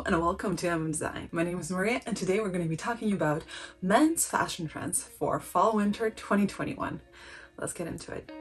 and welcome to Design. My name is Maria and today we're going to be talking about men's fashion trends for fall/winter 2021. Let's get into it.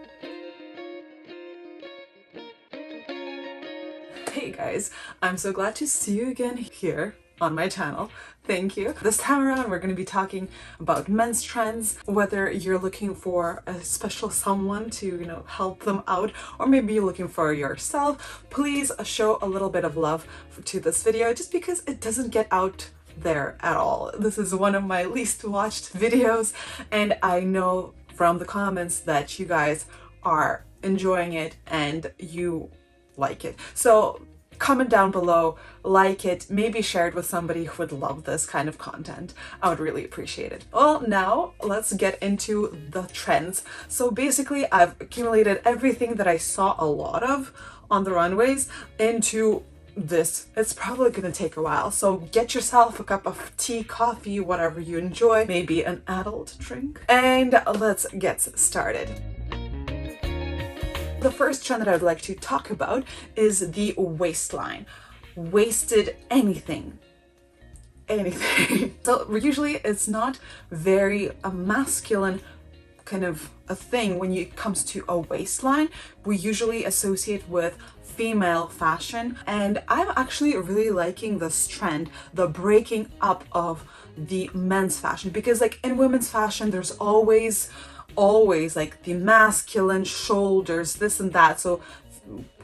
Hey guys, I'm so glad to see you again here on my channel. Thank you. This time around we're going to be talking about men's trends, whether you're looking for a special someone to, help them out, or maybe you're looking for yourself. Please show a little bit of love to this video just because it doesn't get out there at all. This is one of my least watched videos and I know from the comments that you guys are enjoying it and you like it. So comment down below, like it, maybe share it with somebody who would love this kind of content. I would really appreciate it. Well, now let's get into the trends. So basically I've accumulated everything that I saw a lot of on the runways into this. It's probably gonna take a while, so get yourself a cup of tea, coffee, whatever you enjoy, maybe an adult drink, and let's get started. The first trend that I'd like to talk about is the waistline. Waisted anything. So usually it's not very masculine kind of a thing when it comes to a waistline. We usually associate with female fashion, and I'm actually really liking this trend, the breaking up of the men's fashion, because like in women's fashion there's always like the masculine shoulders, this and that. So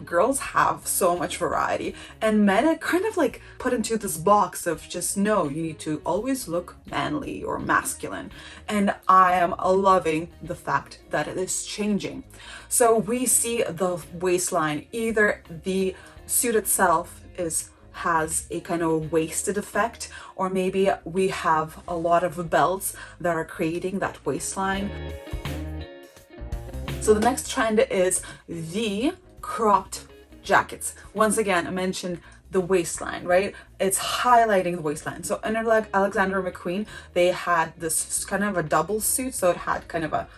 girls have so much variety, and men are kind of like put into this box of just no, you need to always look manly or masculine. And I am loving the fact that it is changing. So we see the waistline, either the suit itself has a kind of waisted effect, or maybe we have a lot of belts that are creating that waistline. So the next trend is the cropped jackets. Once again, I mentioned the waistline, right? It's highlighting the waistline. So under Alexander McQueen, they had this kind of a double suit, so it had kind of a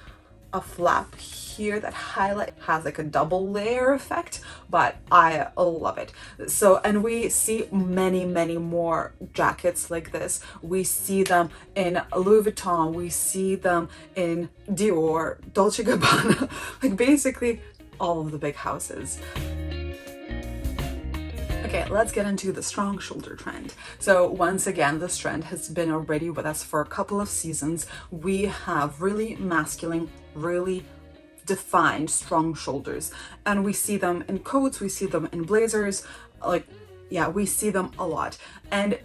flap here that has like a double layer effect, but I love it. So, and we see many more jackets like this. We see them in Louis Vuitton, we see them in Dior, Dolce & Gabbana, like basically all of the big houses. Okay, let's get into the strong shoulder trend. So once again, this trend has been already with us for a couple of seasons. We have really masculine, really defined strong shoulders, and we see them in coats, we see them in blazers, we see them a lot, and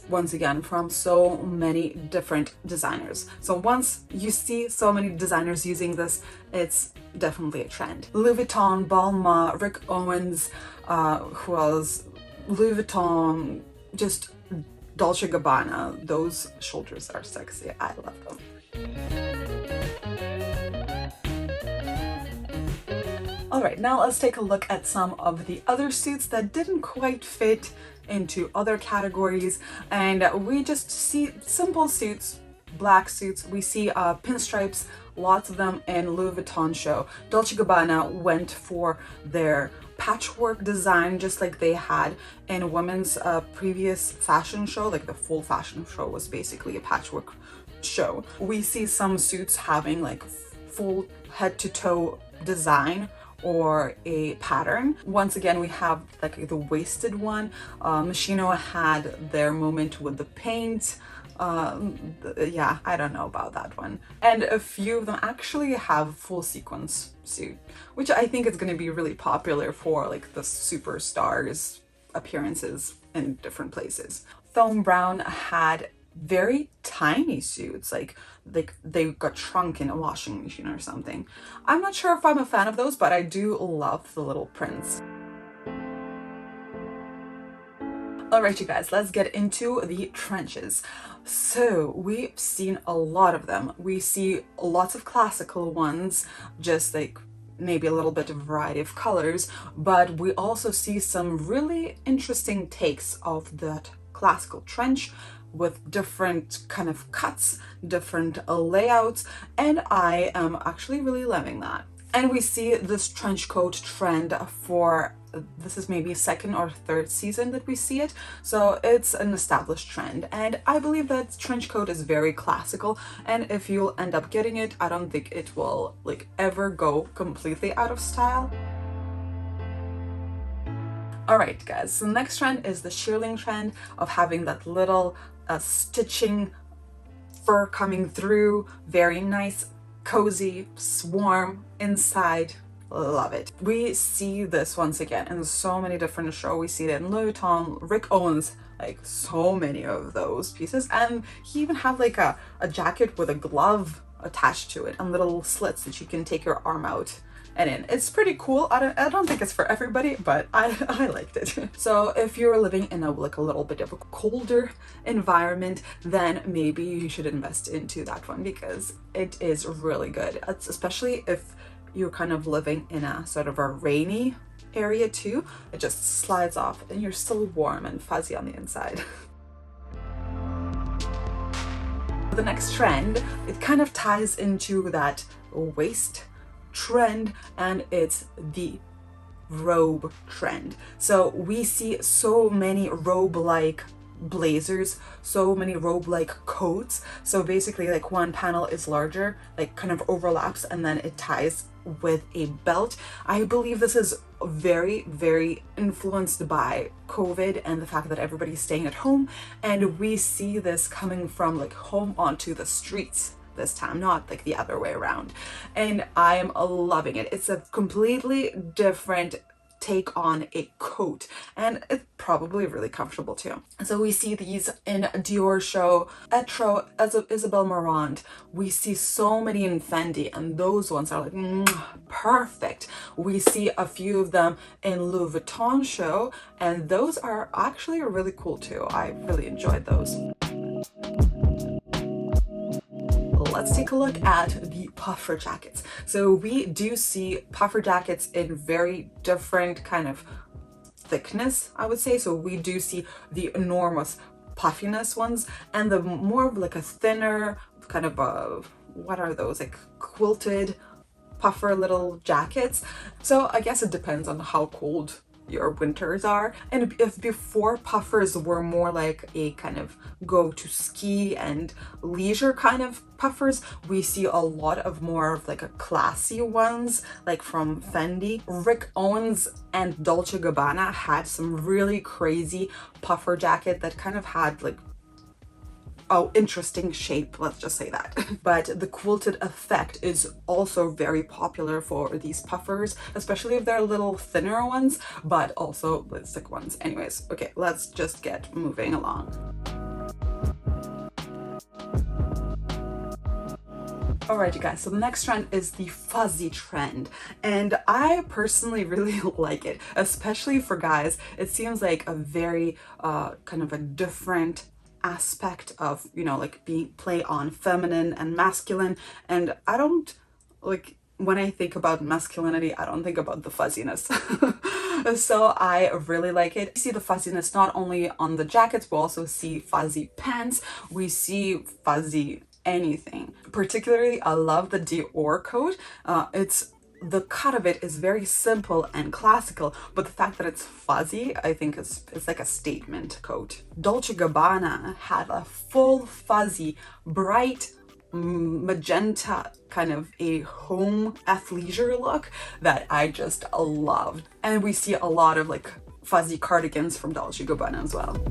once again from so many different designers. So once you see so many designers using this, it's definitely a trend. Louis Vuitton, Balmain, Rick Owens, who else? Louis Vuitton, just Dolce & Gabbana. Those shoulders are sexy. I love them. Alright, now let's take a look at some of the other suits that didn't quite fit into other categories, and we just see simple suits, black suits. We see pinstripes, lots of them in Louis Vuitton show. Dolce & Gabbana went for their patchwork design, just like they had in a women's previous fashion show. Like the full fashion show was basically a patchwork show. We see some suits having like full head to toe design or a pattern. Once again, we have like the waisted one. Moschino had their moment with the paint. Yeah, I don't know about that one. And a few of them actually have full sequence suit, which I think is going to be really popular for like the superstars appearances in different places. Thom Browne had very tiny suits, like they got shrunk in a washing machine or something. I'm not sure if I'm a fan of those, but I do love the little prints. Alright you guys, let's get into the trenches. So we've seen a lot of them. We see lots of classical ones, just like maybe a little bit of variety of colors, but we also see some really interesting takes of that classical trench with different kind of cuts, different layouts, and I am actually really loving that. And we see this trench coat trend for this is maybe second or third season that we see it, so it's an established trend. And I believe that trench coat is very classical, and if you'll end up getting it, I don't think it will like ever go completely out of style. Alright guys, so the next trend is the Sherling trend of having that little stitching fur coming through. Very nice, cozy, warm inside. Love it. We see this once again in so many different shows. We see it in Louis Vuitton. Rick owns like so many of those pieces, and he even have like a jacket with a glove attached to it and little slits that you can take your arm out and in. It's pretty cool. I don't think it's for everybody, but I liked it. So if you're living in a little bit of a colder environment, then maybe you should invest into that one because it is really good. It's especially if you're kind of living in a sort of a rainy area too. It just slides off and you're still warm and fuzzy on the inside. The next trend, it kind of ties into that waist trend, and it's the robe trend. So we see so many robe-like blazers, so many robe-like coats. So basically like one panel is larger, like kind of overlaps, and then it ties with a belt. I believe this is very, very influenced by COVID and the fact that everybody's staying at home, and we see this coming from like home onto the streets this time, not like the other way around. And I am loving it. It's a completely different take on a coat, and it's probably really comfortable too. So we see these in Dior show, Etro, as Isabel Marant. We see so many in Fendi, and those ones are like perfect. We see a few of them in Louis Vuitton show, and those are actually really cool too. I really enjoyed those. Let's take a look at the puffer jackets. So we do see puffer jackets in very different kind of thickness, I would say. So we do see the enormous puffiness ones and the more of like a thinner kind of what are those, like quilted puffer little jackets. So I guess it depends on how cold your winters are. And if before puffers were more like a kind of go to ski and leisure kind of puffers, we see a lot of more of like a classy ones, like from Fendi. Rick Owens and Dolce & Gabbana had some really crazy puffer jacket that kind of had like interesting shape, let's just say that. But the quilted effect is also very popular for these puffers, especially if they're a little thinner ones, but also the thick ones. Anyways, okay, let's just get moving along. Alright you guys, so the next trend is the fuzzy trend, and I personally really like it, especially for guys. It seems like a very kind of a different aspect of, you know, like being play on feminine and masculine. And I don't like, when I think about masculinity, I don't think about the fuzziness. So I really like it. We see the fuzziness not only on the jackets, we also see fuzzy pants, we see fuzzy anything. Particularly I love the Dior coat. The cut of it is very simple and classical, but the fact that it's fuzzy, I think it's like a statement coat. Dolce & Gabbana had a full fuzzy, bright magenta kind of a home athleisure look that I just loved. And we see a lot of like fuzzy cardigans from Dolce & Gabbana as well.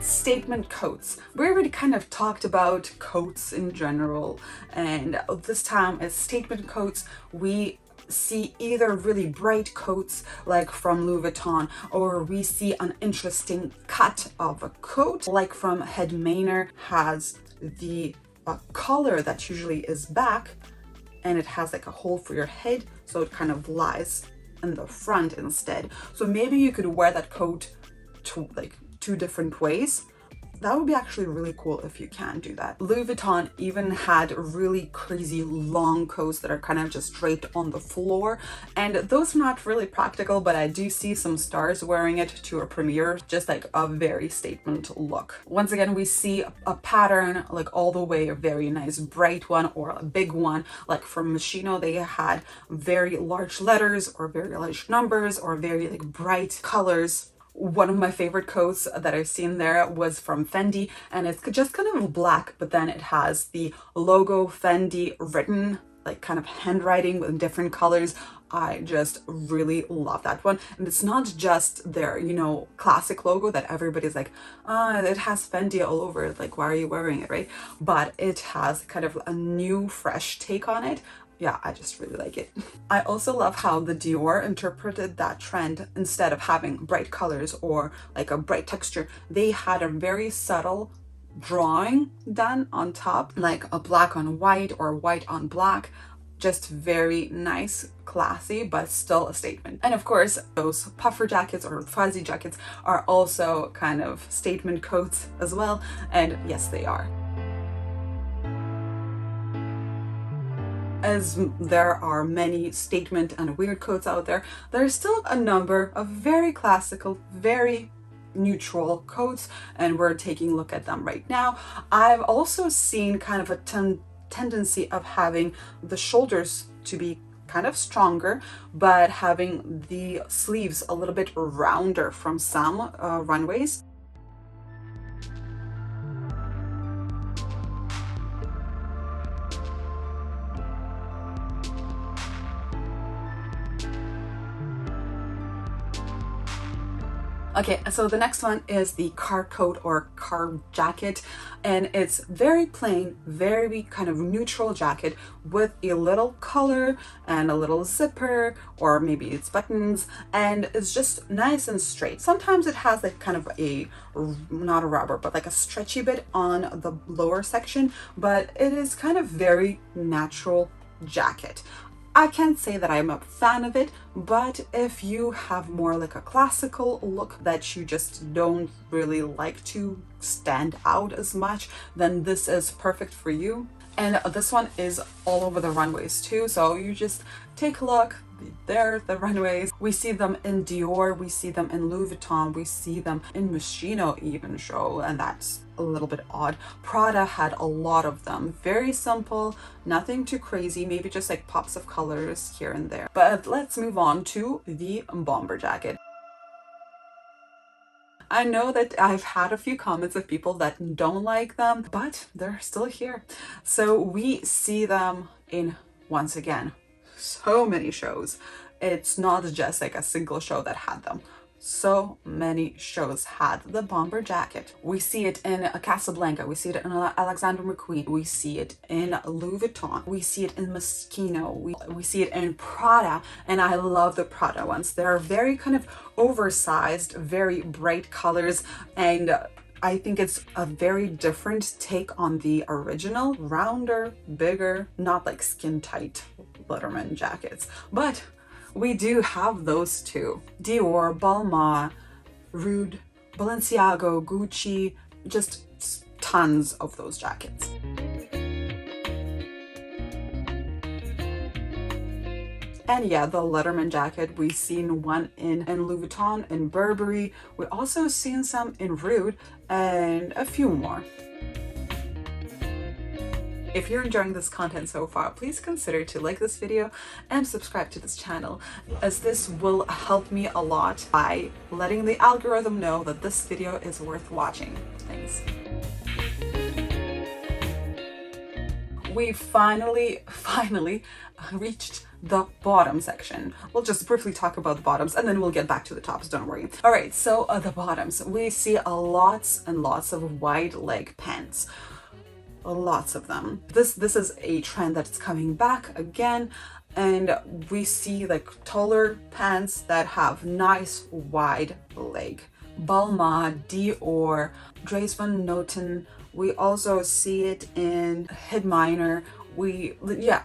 Statement coats. We already kind of talked about coats in general, and this time as statement coats, we see either really bright coats like from Louis Vuitton, or we see an interesting cut of a coat like from Head Manor. Has the collar that usually is back, and it has like a hole for your head, so it kind of lies in the front instead. So maybe you could wear that coat to like two different ways. That would be actually really cool if you can do that. Louis Vuitton even had really crazy long coats that are kind of just draped on the floor, and those are not really practical, but I do see some stars wearing it to a premiere, just like a very statement look. Once again, we see a pattern like all the way, a very nice bright one or a big one. Like from Moschino, they had very large letters or very large numbers or very like bright colors. One of my favorite coats that I've seen there was from Fendi, and it's just kind of black, but then it has the logo Fendi written, like kind of handwriting with different colors. I just really love that one. And it's not just their, you know, classic logo that everybody's like, it has Fendi all over it, like, why are you wearing it, right? But it has kind of a new, fresh take on it. Yeah, I just really like it. I also love how the Dior interpreted that trend. Instead of having bright colors or like a bright texture, they had a very subtle drawing done on top, like a black on white or white on black. Just very nice, classy, but still a statement. And of course, those puffer jackets or fuzzy jackets are also kind of statement coats as well. And yes, they are. As there are many statement and weird coats out there, there's still a number of very classical, very neutral coats, and we're taking a look at them right now. I've also seen kind of a tendency of having the shoulders to be kind of stronger, but having the sleeves a little bit rounder from some runways. Okay, so the next one is the car coat or car jacket, and it's very plain, very kind of neutral jacket with a little color and a little zipper, or maybe it's buttons, and it's just nice and straight. Sometimes it has like kind of a, not a rubber, but like a stretchy bit on the lower section, but it is kind of very natural jacket. I can't say that I'm a fan of it, but if you have more like a classical look that you just don't really like to stand out as much, then this is perfect for you. And this one is all over the runways too, so you just take a look. There, the runways. We see them in Dior, we see them in Louis Vuitton, we see them in Moschino even show, and that's a little bit odd. Prada had a lot of them. Very simple, nothing too crazy, maybe just like pops of colors here and there. But let's move on to the bomber jacket. I know that I've had a few comments of people that don't like them, but they're still here. So we see them in, once again, so many shows. It's not just like a single show that had them. So many shows had the bomber jacket. We see it in Casablanca, we see it in Alexander McQueen, we see it in Louis Vuitton, we see it in Moschino, we see it in Prada, and I love the Prada ones. They're very kind of oversized, very bright colors, and I think it's a very different take on the original, rounder, bigger, not like skin tight Letterman jackets, but we do have those too. Dior, Balmain, Rude, Balenciaga, Gucci, just tons of those jackets. And yeah, the Letterman jacket, we've seen one in Louis Vuitton, in Burberry. We also seen some in Rude and a few more. If you're enjoying this content so far, please consider to like this video and subscribe to this channel, as this will help me a lot by letting the algorithm know that this video is worth watching. Thanks. We finally reached the bottom section. We'll just briefly talk about the bottoms and then we'll get back to the tops, don't worry. All right, so the bottoms, we see lots and lots of wide leg pants. Lots of them. This is a trend that's coming back again, and we see like taller pants that have nice wide leg. Balmain, Dior, Dries Van Noten. We also see it in Hid Minor.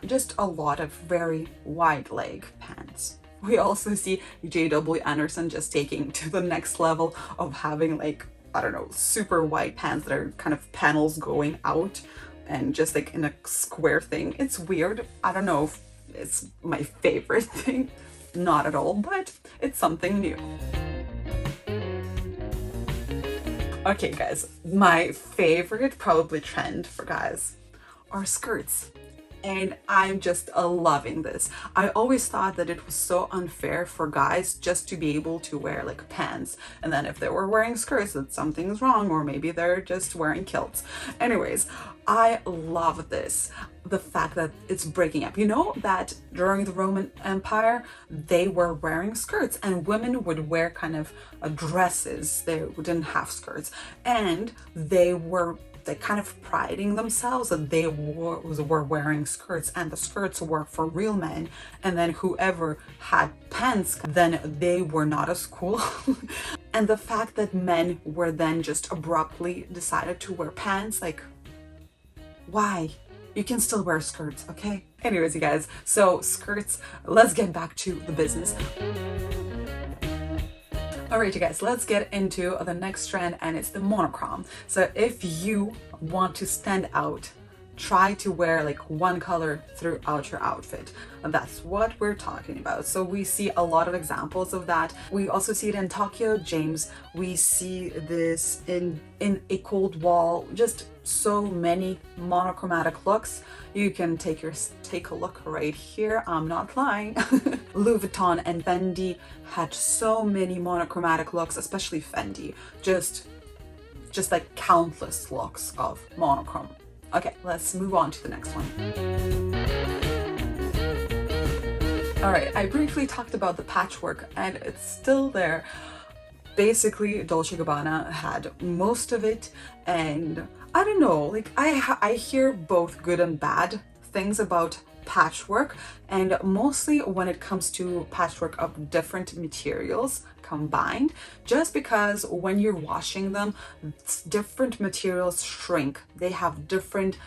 Just a lot of very wide leg pants. We also see JW Anderson just taking to the next level of having like I don't know, super wide pants that are kind of panels going out and just like in a square thing. It's weird. I don't know if it's my favorite thing. Not at all, but it's something new. Okay guys, my favorite probably trend for guys are skirts. And I'm just loving this. I always thought that it was so unfair for guys just to be able to wear like pants, and then if they were wearing skirts that something's wrong, or maybe they're just wearing kilts. Anyways, I love this. The fact that it's breaking up. You know that during the Roman Empire, they were wearing skirts and women would wear kind of dresses. They didn't have skirts, and they kind of priding themselves that they were wearing skirts, and the skirts were for real men, and then whoever had pants, then they were not as cool. And the fact that men were then just abruptly decided to wear pants, like, why? You can still wear skirts, okay? Anyways, you guys, so skirts, let's get back to the business. Alright you guys, let's get into the next trend, and it's the monochrome. So if you want to stand out, try to wear like one color throughout your outfit. And that's what we're talking about. So we see a lot of examples of that. We also see it in Tokyo James. We see this in a cold wall, just so many monochromatic looks. You can take a look right here. I'm not lying. Louis Vuitton and Fendi had so many monochromatic looks, especially Fendi. Just like countless looks of monochrome. Okay, let's move on to the next one. All right, I briefly talked about the patchwork and it's still there. Basically, Dolce & Gabbana had most of it, and I don't know, like I hear both good and bad things about patchwork, and mostly when it comes to patchwork of different materials combined, just because when you're washing them, different materials shrink. They have different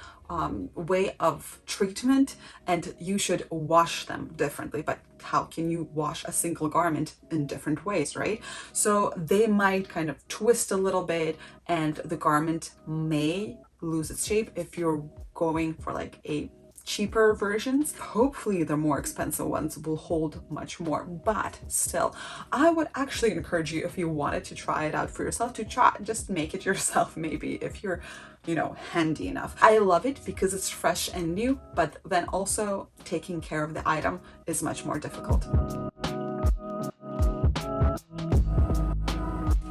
way of treatment, and you should wash them differently. But how can you wash a single garment in different ways, right? So they might kind of twist a little bit, and the garment may lose its shape if you're going for like a cheaper versions. Hopefully the more expensive ones will hold much more, but still, I would actually encourage you, if you wanted to try it out for yourself, to just make it yourself, maybe if you're, you know, handy enough. I love it because it's fresh and new, but then also taking care of the item is much more difficult.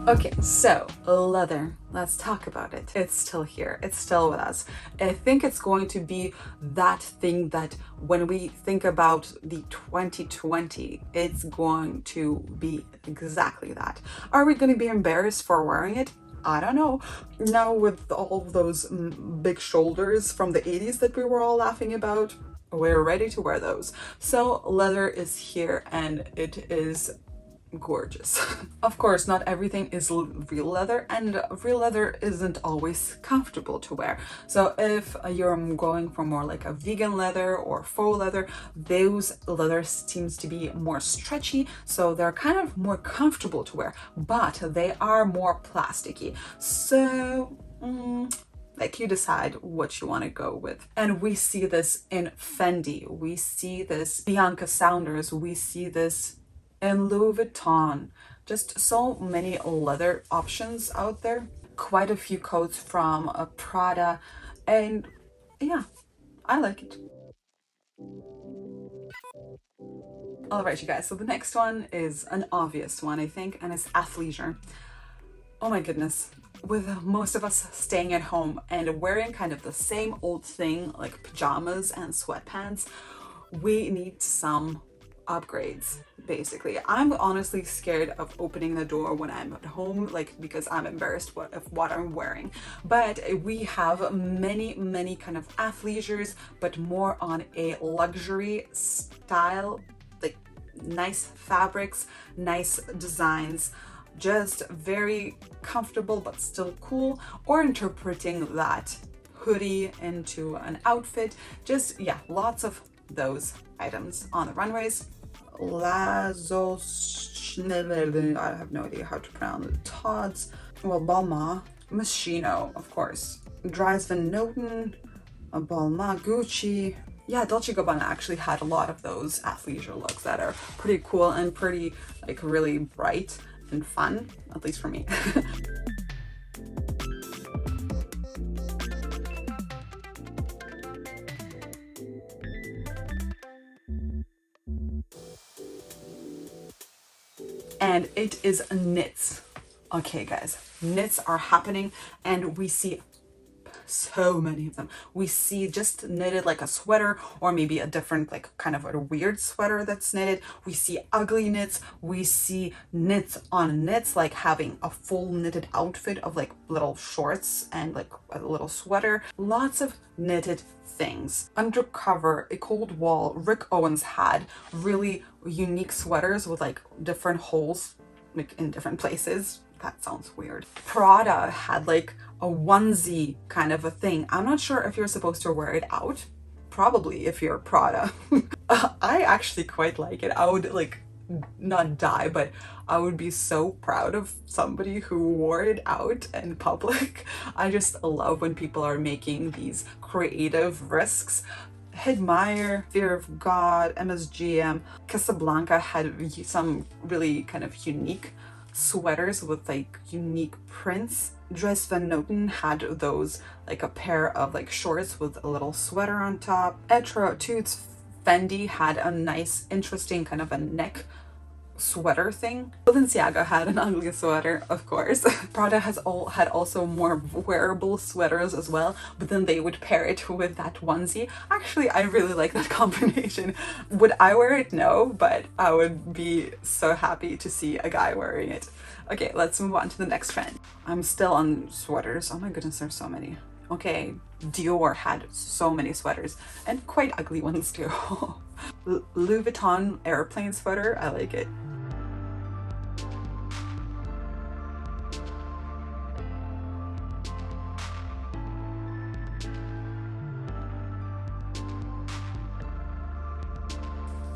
Okay, so leather, let's talk about it. It's still here, it's still with us. I think it's going to be that thing that when we think about the 2020, it's going to be exactly that. Are we going to be embarrassed for wearing it? I don't know. Now with all those big shoulders from the 80s that we were all laughing about, we're ready to wear those. So leather is here, and it is gorgeous. Of course, not everything is real leather, and real leather isn't always comfortable to wear. So if you're going for more like a vegan leather or faux leather, those leathers seems to be more stretchy, so they're kind of more comfortable to wear, but they are more plasticky. So like, you decide what you want to go with. And we see this in Fendi, we see this Bianca Saunders, we see this in Louis Vuitton. Just so many leather options out there. Quite a few coats from Prada, and yeah, I like it. All right, you guys, so the next one is an obvious one, I think, and it's athleisure. Oh my goodness, with most of us staying at home and wearing kind of the same old thing like pajamas and sweatpants, we need some upgrades. Basically, I'm honestly scared of opening the door when I'm at home, like, because I'm embarrassed of what I'm wearing. But we have many kind of athleisures, but more on a luxury style, like nice fabrics, nice designs, just very comfortable but still cool, or interpreting that hoodie into an outfit. Just, yeah, lots of those items on the runways. I have no idea how to pronounce it. Todd's, well, Balmain, Moschino, of course. Dries Van Noten, Balmain, Gucci. Yeah, Dolce & Gabbana actually had a lot of those athleisure looks that are pretty cool and pretty, like, really bright and fun, at least for me. And it is knits. Okay, guys, knits are happening, and we see so many of them. We see just knitted like a sweater, or maybe a different, like, kind of a weird sweater that's knitted. We see ugly knits. We see knits on knits, like having a full knitted outfit of like little shorts and like a little sweater. Lots of knitted things. Undercover, a cold wall, Rick Owens had really unique sweaters with like different holes, like in different places. That sounds weird. Prada had like a onesie kind of a thing. I'm not sure if you're supposed to wear it out. Probably if you're Prada. I actually quite like it. I would like not die, but I would be so proud of somebody who wore it out in public. I just love when people are making these creative risks. Admire, Fear of God, MSGM, Casablanca had some really kind of unique sweaters with like unique prints. Dries Van Noten had those, like a pair of like shorts with a little sweater on top. Etro Toots, Fendi had a nice, interesting kind of a neck sweater thing. Balenciaga had an ugly sweater, of course. Prada had also more wearable sweaters as well, but then they would pair it with that onesie. Actually, I really like that combination. Would I wear it? No, but I would be so happy to see a guy wearing it. Okay, let's move on to the next trend. I'm still on sweaters. Oh my goodness, there's so many. Okay, Dior had so many sweaters, and quite ugly ones too. Louis Vuitton airplane sweater, I like it.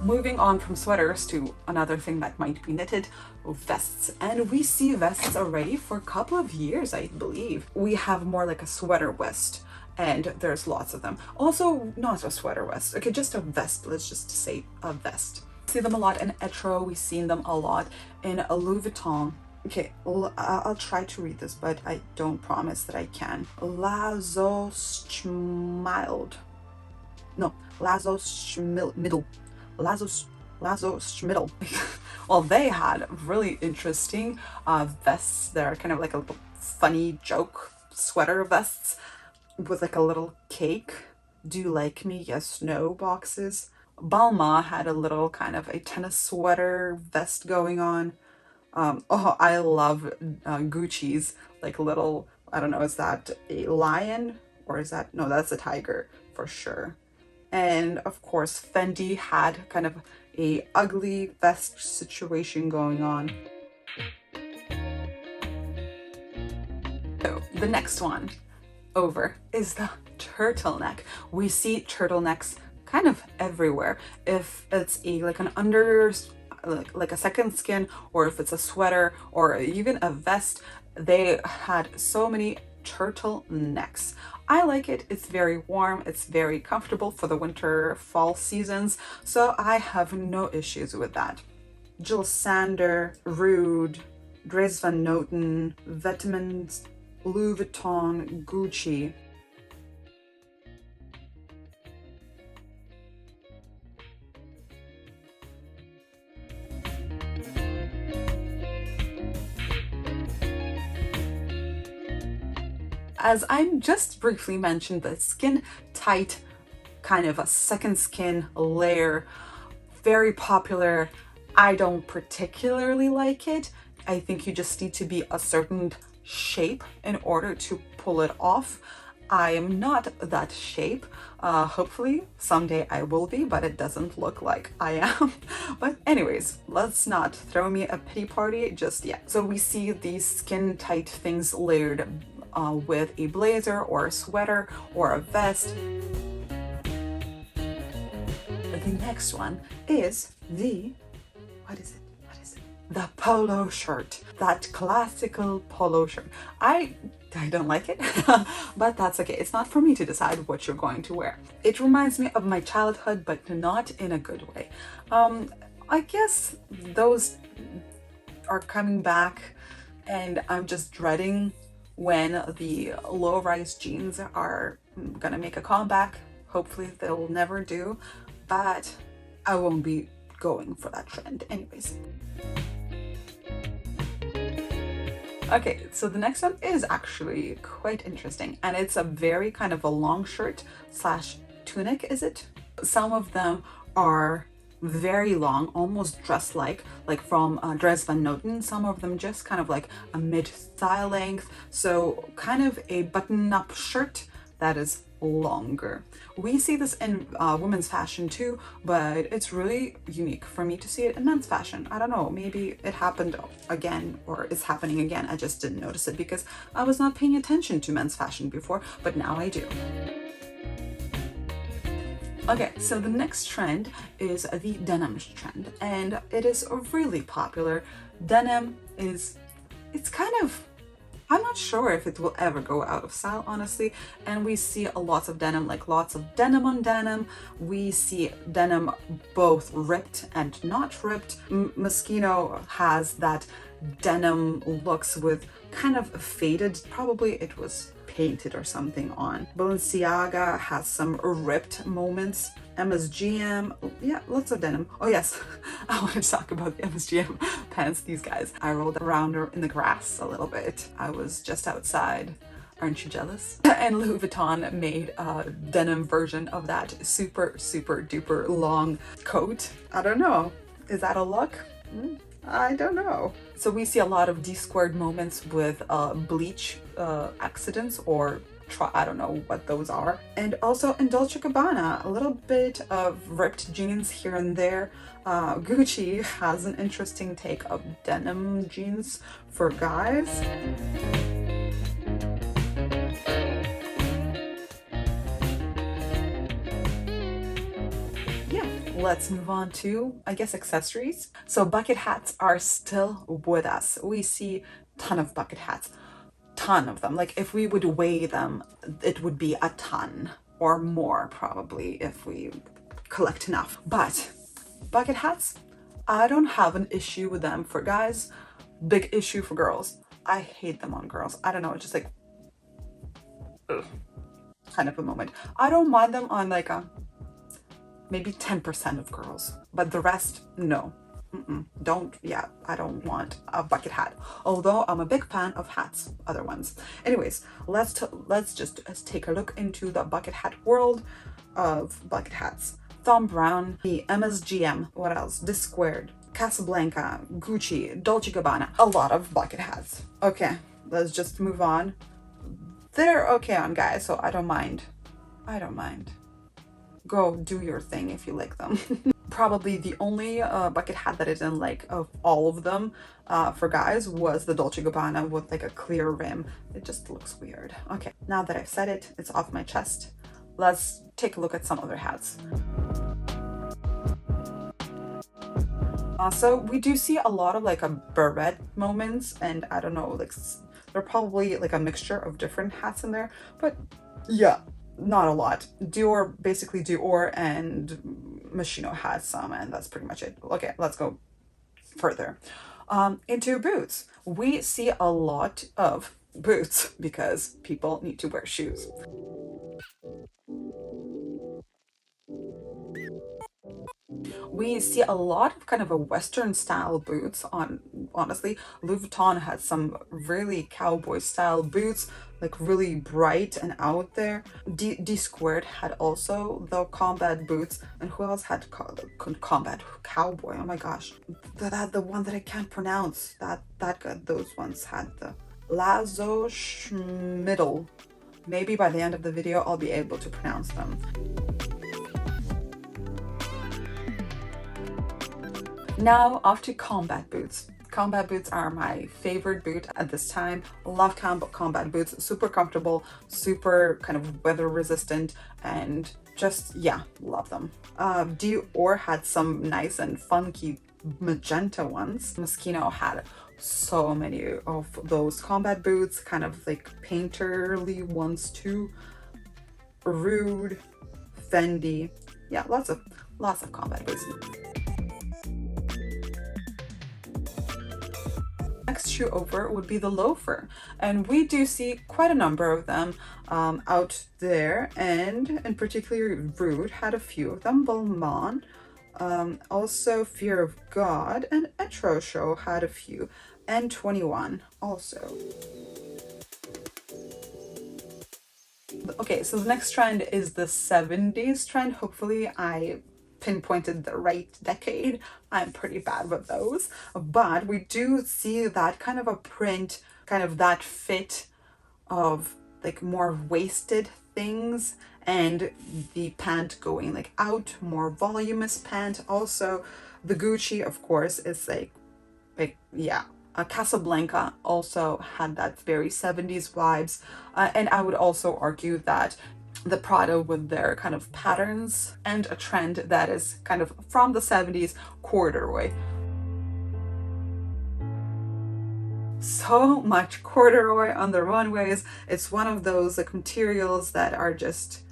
Moving on from sweaters to another thing that might be knitted, vests. And we see vests already for a couple of years, I believe. We have more like a sweater vest, and there's lots of them. Also, not a sweater vest, okay, just a vest, let's just say a vest. We see them a lot in Etro, we've seen them a lot in Louis Vuitton. Okay, I'll try to read this, but I don't promise that I can. Lazo Schmidl. Well, they had really interesting vests that are kind of like a little funny joke sweater vests with like a little cake. Do you like me? Yes, no boxes. Balmain had a little kind of a tennis sweater vest going on. Oh, I love Gucci's like little, I don't know, is that a lion or is that, no, that's a tiger for sure. And of course, Fendi had kind of a ugly vest situation going on. So the next one over is the turtleneck. We see turtlenecks kind of everywhere. If it's like an under, like a second skin, or if it's a sweater or even a vest, they had so many turtlenecks. I like it. It's very warm. It's very comfortable for the winter, fall seasons. So I have no issues with that. Jill Sander, Rude, Dries Van Noten, Vetements, Louis Vuitton, Gucci. As I just briefly mentioned, the skin tight, kind of a second skin layer, very popular. I don't particularly like it. I think you just need to be a certain shape in order to pull it off. I am not that shape. Hopefully someday I will be, but it doesn't look like I am. But anyways, let's not throw me a pity party just yet. So we see these skin tight things layered with a blazer or a sweater or a vest. The next one is the what is it? What is it? The polo shirt, that classical polo shirt. I don't like it, but that's okay. It's not for me to decide what you're going to wear. It reminds me of my childhood, but not in a good way. I guess those are coming back, and I'm just dreading when the low-rise jeans are gonna make a comeback. Hopefully they'll never do, but I won't be going for that trend anyways. Okay, so the next one is actually quite interesting, and it's a very kind of a long shirt slash tunic, is it? Some of them are very long, almost dress-like from Dres Van Noten. Some of them just kind of like a mid-thigh length, so kind of a button-up shirt that is longer. We see this in women's fashion too, but it's really unique for me to see it in men's fashion. I don't know, maybe it happened again or is happening again. I just didn't notice it because I was not paying attention to men's fashion before, but now I do. Okay, so the next trend is the denim trend, and it is really popular. Denim is, it's kind of, I'm not sure if it will ever go out of style, honestly. And we see a lot of denim, like lots of denim on denim. We see denim both ripped and not ripped. Moschino has that denim looks with kind of faded, probably it was painted or something on. Balenciaga has some ripped moments. MSGM, yeah, lots of denim. Oh yes, I want to talk about the MSGM pants, these guys. I rolled around in the grass a little bit. I was just outside. Aren't you jealous? And Louis Vuitton made a denim version of that super duper long coat. I don't know, is that a look? I don't know. So we see a lot of D-squared moments with bleach accidents, or I don't know what those are. And also in Dolce & Gabbana, a little bit of ripped jeans here and there. Gucci has an interesting take of denim jeans for guys. Let's move on to, I guess, accessories. So bucket hats are still with us. We see a ton of bucket hats, ton of them. Like if we would weigh them, it would be a ton or more probably if we collect enough. But bucket hats, I don't have an issue with them for guys, big issue for girls. I hate them on girls. I don't know, it's just like, ugh, kind of a moment. I don't mind them on like a maybe 10% of girls, but the rest, no. I don't want a bucket hat. Although I'm a big fan of hats, other ones. Anyways, let's just take a look into the bucket hat world of bucket hats. Thom Browne, the MSGM, what else? This Squared, Casablanca, Gucci, Dolce & Gabbana, a lot of bucket hats. Okay, let's just move on. They're okay on guys, so I don't mind. Go do your thing if you like them. Probably the only bucket hat that I didn't like of all of them for guys was the Dolce & Gabbana with like a clear rim. It just looks weird. Okay, now that I've said it, it's off my chest. Let's take a look at some other hats. So we do see a lot of like a beret moments, and I don't know, like they're probably like a mixture of different hats in there, but yeah, not a lot. Dior, basically Dior and Moschino has some, and that's pretty much it. Okay, let's go further. Into boots. We see a lot of boots because people need to wear shoes. We see a lot of kind of a Western style boots on, honestly. Louis Vuitton has some really cowboy style boots, like really bright and out there. D Squared had also the combat boots, and who else had combat cowboy? Oh my gosh, the one that I can't pronounce. Those ones had the Lazo Schmiddle. Maybe by the end of the video I'll be able to pronounce them. Now off to combat boots. Combat boots are my favorite boot at this time. Love combat boots, super comfortable, super kind of weather resistant, and just, yeah, love them. Dior had some nice and funky magenta ones. Moschino had so many of those combat boots, kind of like painterly ones too. Rude, Fendi, yeah, lots of combat boots. Next shoe over would be the loafer, and we do see quite a number of them out there, and in particular Rude had a few of them. Balmain, also Fear of God, and Etro Show had a few, and 21 also. Okay, so the next trend is the 70s trend. Hopefully I pinpointed the right decade. I'm pretty bad with those, but we do see that kind of a print, kind of that fit of like more waisted things, and the pant going like out, more voluminous pant. Also the Gucci, of course, is like yeah, Casablanca also had that very 70s vibes, and I would also argue that the Prada with their kind of patterns, and a trend that is kind of from the 70s, corduroy. So much corduroy on the runways. It's one of those like materials that are just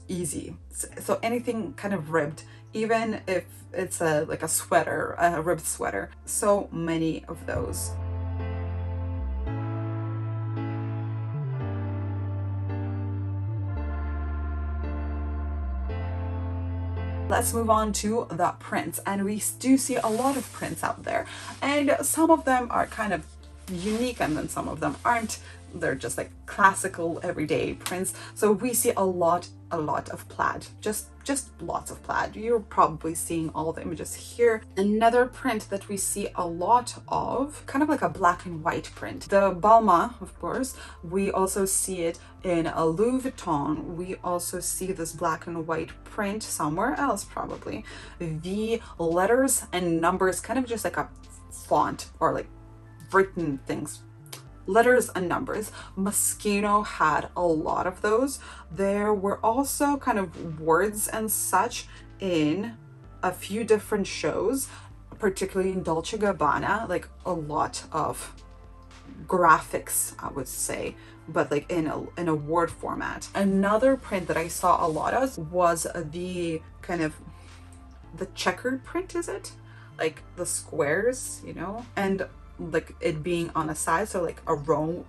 easy. So anything kind of ribbed, even if it's like a sweater, a ribbed sweater. So many of those. Let's move on to the prints, and we do see a lot of prints out there, and some of them are kind of unique and then some of them aren't. They're just like classical everyday prints. So we see a lot of plaid, just lots of plaid. You're probably seeing all the images here. Another print that we see a lot of, kind of like a black and white print, the Balmain, of course. We also see it in a Louis Vuitton. We also see this black and white print somewhere else, probably. The letters and numbers, kind of just like a font or like written things, letters and numbers. Moschino had a lot of those. There were also kind of words and such in a few different shows, particularly in Dolce & Gabbana, like a lot of graphics, I would say, but like in a word format. Another print that I saw a lot of was the kind of the checkered print, is it? Like the squares, you know, and like it being on a side, so like a rhomb.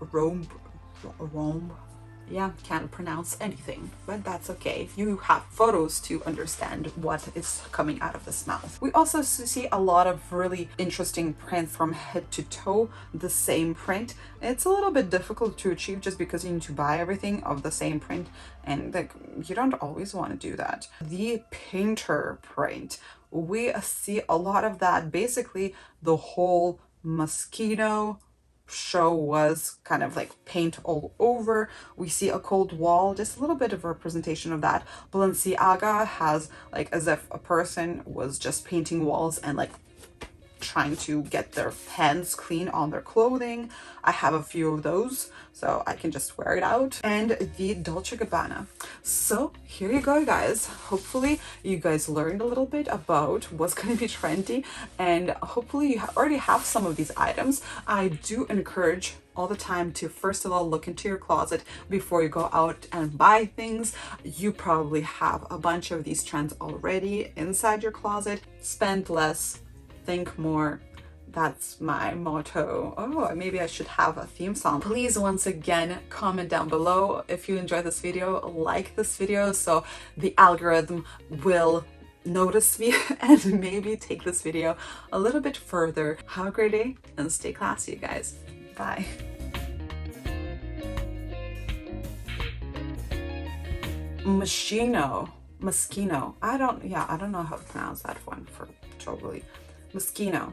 Yeah, can't pronounce anything, but that's okay. You have photos to understand what is coming out of this mouth. We also see a lot of really interesting prints from head to toe, the same print. It's a little bit difficult to achieve just because you need to buy everything of the same print, and like you don't always want to do that. The painter print, we see a lot of that. Basically the whole Moschino show was kind of like paint all over. We see a cold wall, just a little bit of representation of that. Balenciaga has like as if a person was just painting walls and like trying to get their hands clean on their clothing. I have a few of those, so I can just wear it out. And the Dolce & Gabbana. So here you go, guys. Hopefully you guys learned a little bit about what's going to be trendy, and hopefully you already have some of these items. I do encourage all the time to first of all look into your closet before you go out and buy things. You probably have a bunch of these trends already inside your closet. Spend less, think more. That's my motto. Oh, maybe I should have a theme song. Please, once again, comment down below if you enjoyed this video, like this video so the algorithm will notice me and maybe take this video a little bit further. Have a great day and stay classy, you guys. Bye. Moschino. I don't know how to pronounce that one for totally. Moschino.